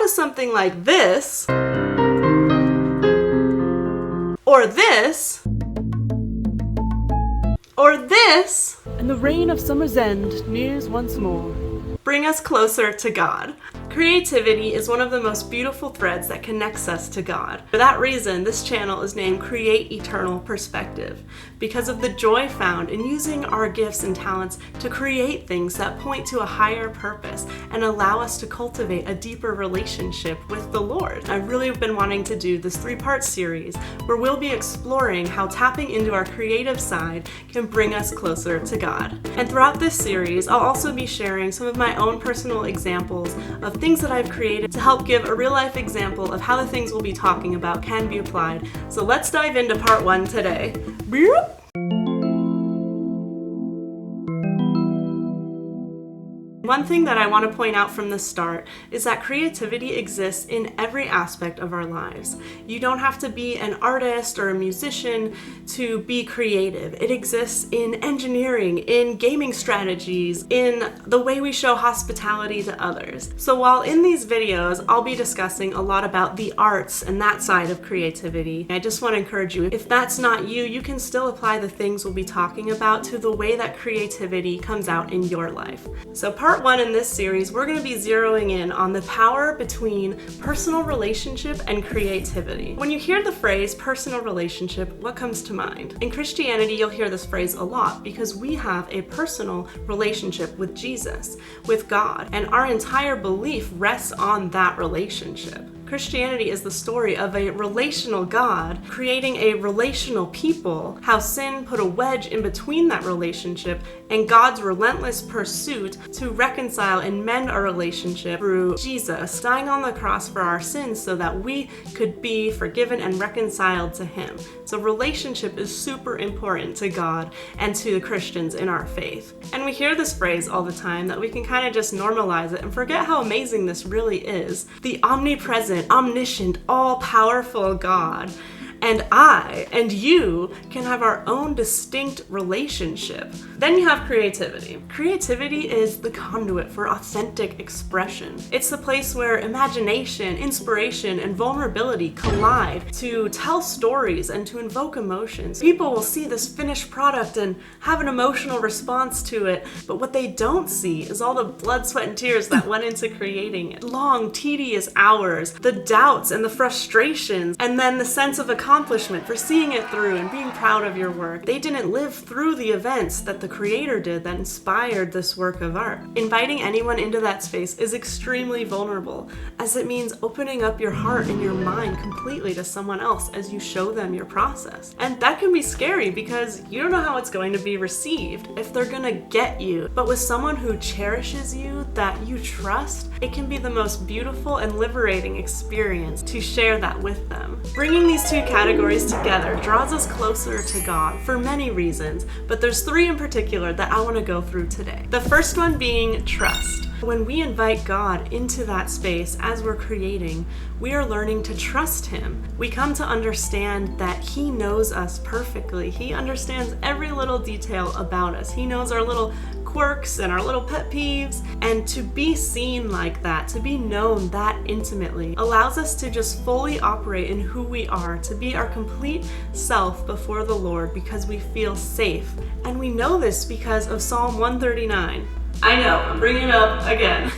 was something like this, or this, or this, and the reign of summer's end nears once more. Bring us closer to God. Creativity is one of the most beautiful threads that connects us to God. For that reason, this channel is named Create Eternal Perspective, because of the joy found in using our gifts and talents to create things that point to a higher purpose and allow us to cultivate a deeper relationship with the Lord. I've really been wanting to do this 3-part series where we'll be exploring how tapping into our creative side can bring us closer to God. And throughout this series, I'll also be sharing some of my own personal examples of things that I've created to help give a real-life example of how the things we'll be talking about can be applied. So let's dive into part 1 today. Boop. One thing that I want to point out from the start is that creativity exists in every aspect of our lives. You don't have to be an artist or a musician to be creative. It exists in engineering, in gaming strategies, in the way we show hospitality to others. So while in these videos, I'll be discussing a lot about the arts and that side of creativity, I just want to encourage you, if that's not you, you can still apply the things we'll be talking about to the way that creativity comes out in your life. So part 1 in this series, we're going to be zeroing in on the power between personal relationship and creativity. When you hear the phrase personal relationship, what comes to mind? In Christianity, you'll hear this phrase a lot because we have a personal relationship with Jesus, with God, and our entire belief rests on that relationship. Christianity is the story of a relational God creating a relational people, how sin put a wedge in between that relationship, and God's relentless pursuit to reconcile and mend our relationship through Jesus dying on the cross for our sins so that we could be forgiven and reconciled to Him. So relationship is super important to God and to the Christians in our faith. And we hear this phrase all the time that we can kind of just normalize it and forget how amazing this really is. The omnipresent, omniscient, all-powerful God and I and you can have our own distinct relationship. Then you have creativity. Creativity is the conduit for authentic expression. It's the place where imagination, inspiration, and vulnerability collide to tell stories and to invoke emotions. People will see this finished product and have an emotional response to it, but what they don't see is all the blood, sweat, and tears that went into creating it. Long, tedious hours, the doubts and the frustrations, and then the sense of accomplishment for seeing it through and being proud of your work. They didn't live through the events that the creator did that inspired this work of art. Inviting anyone into that space is extremely vulnerable, as it means opening up your heart and your mind completely to someone else as you show them your process. And that can be scary because you don't know how it's going to be received, if they're gonna get you. But with someone who cherishes you, that you trust, it can be the most beautiful and liberating experience to share that with them. Bringing these two categories together draws us closer to God for many reasons, but there's 3 in particular that I want to go through today. The first one being trust. When we invite God into that space as we're creating, we are learning to trust Him. We come to understand that He knows us perfectly. He understands every little detail about us. He knows our little quirks and our little pet peeves, and to be seen like that, to be known that intimately, allows us to just fully operate in who we are, to be our complete self before the Lord because we feel safe. And we know this because of Psalm 139. I know, I'm bringing it up again.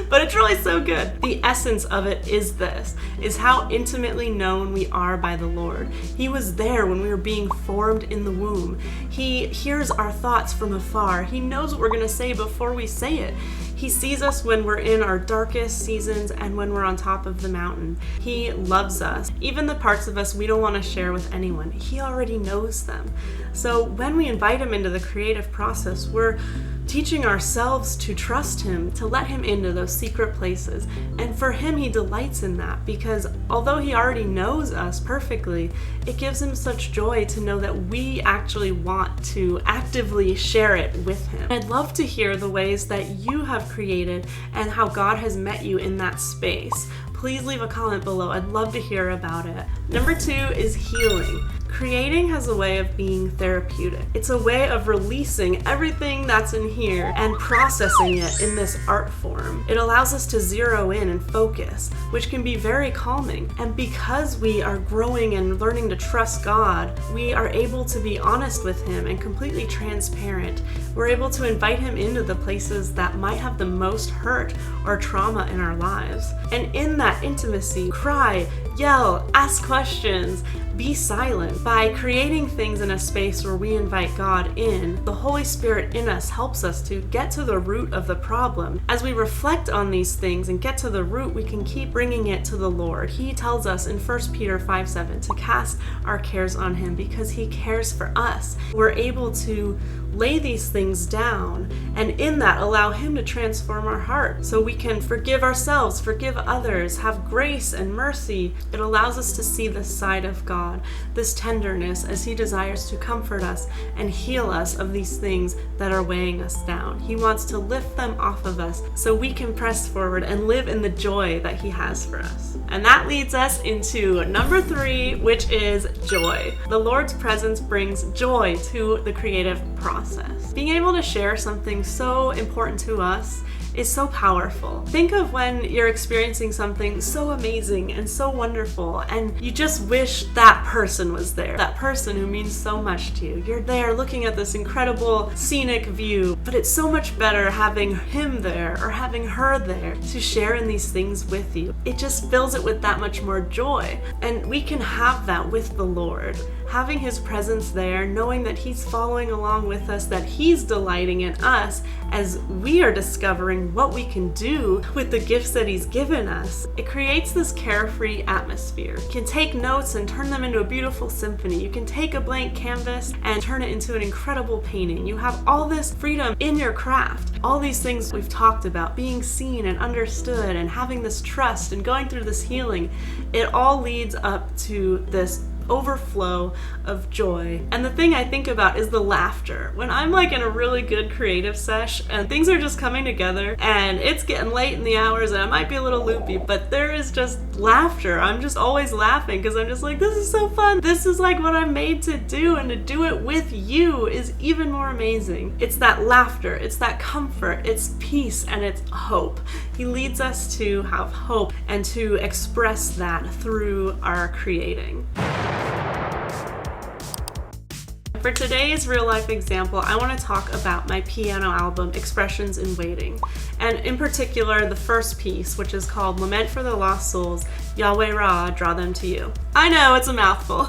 But it's really so good. The essence of it is this, is how intimately known we are by the Lord. He was there when we were being formed in the womb. He hears our thoughts from afar. He knows what we're gonna say before we say it. He sees us when we're in our darkest seasons and when we're on top of the mountain. He loves us. Even the parts of us we don't want to share with anyone, He already knows them. So when we invite Him into the creative process, we're teaching ourselves to trust Him, to let Him into those secret places. And for Him, He delights in that because although He already knows us perfectly, it gives Him such joy to know that we actually want to actively share it with Him. I'd love to hear the ways that you have created and how God has met you in that space. please leave a comment below. I'd love to hear about it. Number 2 is healing. Creating has a way of being therapeutic. It's a way of releasing everything that's in here and processing it in this art form. It allows us to zero in and focus, which can be very calming. And because we are growing and learning to trust God, we are able to be honest with Him and completely transparent. We're able to invite Him into the places that might have the most hurt or trauma in our lives. And in that intimacy, cry, yell, ask questions, be silent. By creating things in a space where we invite God in, the Holy Spirit in us helps us to get to the root of the problem. As we reflect on these things and get to the root, we can keep bringing it to the Lord. He tells us in 1 Peter 5:7 to cast our cares on Him because He cares for us. We're able to lay these things down and in that allow Him to transform our heart so we can forgive ourselves, forgive others, have grace and mercy. It allows us to see this side of God, this tenderness as He desires to comfort us and heal us of these things that are weighing us down. He wants to lift them off of us so we can press forward and live in the joy that He has for us. And that leads us into number 3, which is joy. The Lord's presence brings joy to the creative process. Being able to share something so important to us is so powerful. Think of when you're experiencing something so amazing and so wonderful and you just wish that person was there, that person who means so much to you. You're there looking at this incredible scenic view, but it's so much better having him there or having her there to share in these things with you. It just fills it with that much more joy. And we can have that with the Lord. Having His presence there, knowing that He's following along with us, that He's delighting in us as we are discovering what we can do with the gifts that He's given us. It creates this carefree atmosphere. You can take notes and turn them into a beautiful symphony. You can take a blank canvas and turn it into an incredible painting. You have all this freedom in your craft. All these things we've talked about, being seen and understood and having this trust and going through this healing, it all leads up to this overflow of joy. And the thing I think about is the laughter. When I'm like in a really good creative sesh and things are just coming together and it's getting late in the hours and I might be a little loopy, but there is just laughter. I'm just always laughing because I'm just like, this is so fun. This is like what I'm made to do, and to do it with you is even more amazing. It's that laughter, it's that comfort, it's peace, and it's hope. He leads us to have hope and to express that through our creating. For today's real life example, I want to talk about my piano album, Expressions in Waiting, and in particular the first piece, which is called Lament for the Lost Souls, Yahweh Ra, Draw Them to You. I know, it's a mouthful.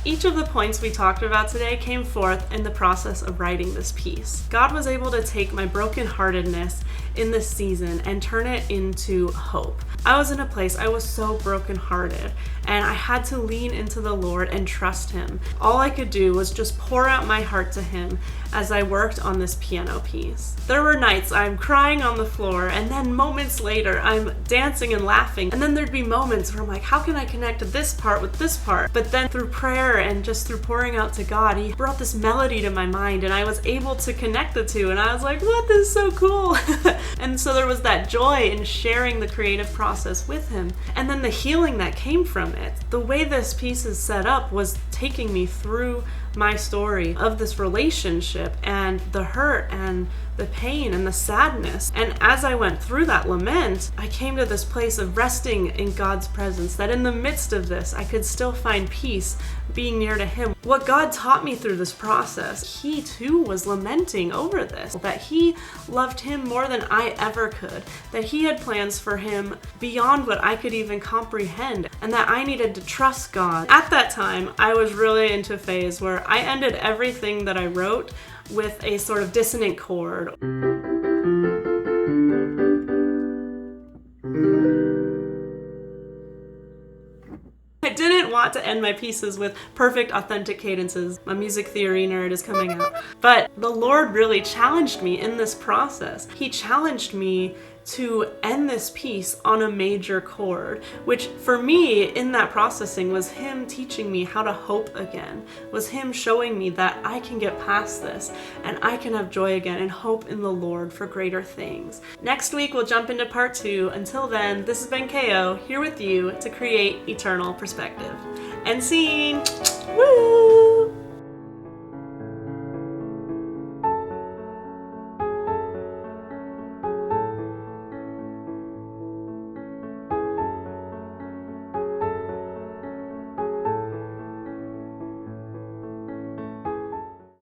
Each of the points we talked about today came forth in the process of writing this piece. God was able to take my brokenheartedness in this season and turn it into hope. I was in a place I was so brokenhearted, and I had to lean into the Lord and trust Him. All I could do was just pour out my heart to Him as I worked on this piano piece. There were nights I'm crying on the floor, and then moments later I'm dancing and laughing, and then there'd be moments where I'm like, how can I connect this part with this part? But then through prayer and just through pouring out to God, He brought this melody to my mind, and I was able to connect the two, and I was like, what, this is so cool. And so there was that joy in sharing the creative process with Him, and then the healing that came from it. The way this piece is set up was taking me through my story of this relationship and the hurt and the pain and the sadness. And as I went through that lament, I came to this place of resting in God's presence, that in the midst of this, I could still find peace being near to Him. What God taught me through this process, He too was lamenting over this, that He loved him more than I ever could, that He had plans for him beyond what I could even comprehend, and that I needed to trust God. At that time, I was really into a phase where I ended everything that I wrote with a sort of dissonant chord. I didn't want not to end my pieces with perfect, authentic cadences. My music theory nerd is coming out. But the Lord really challenged me in this process. He challenged me to end this piece on a major chord, which for me in that processing was him teaching me how to hope again, was him showing me that I can get past this and I can have joy again and hope in the Lord for greater things. Next week we'll jump into part 2. Until then, this has been KO here with you to create eternal perspective. End scene! Woo!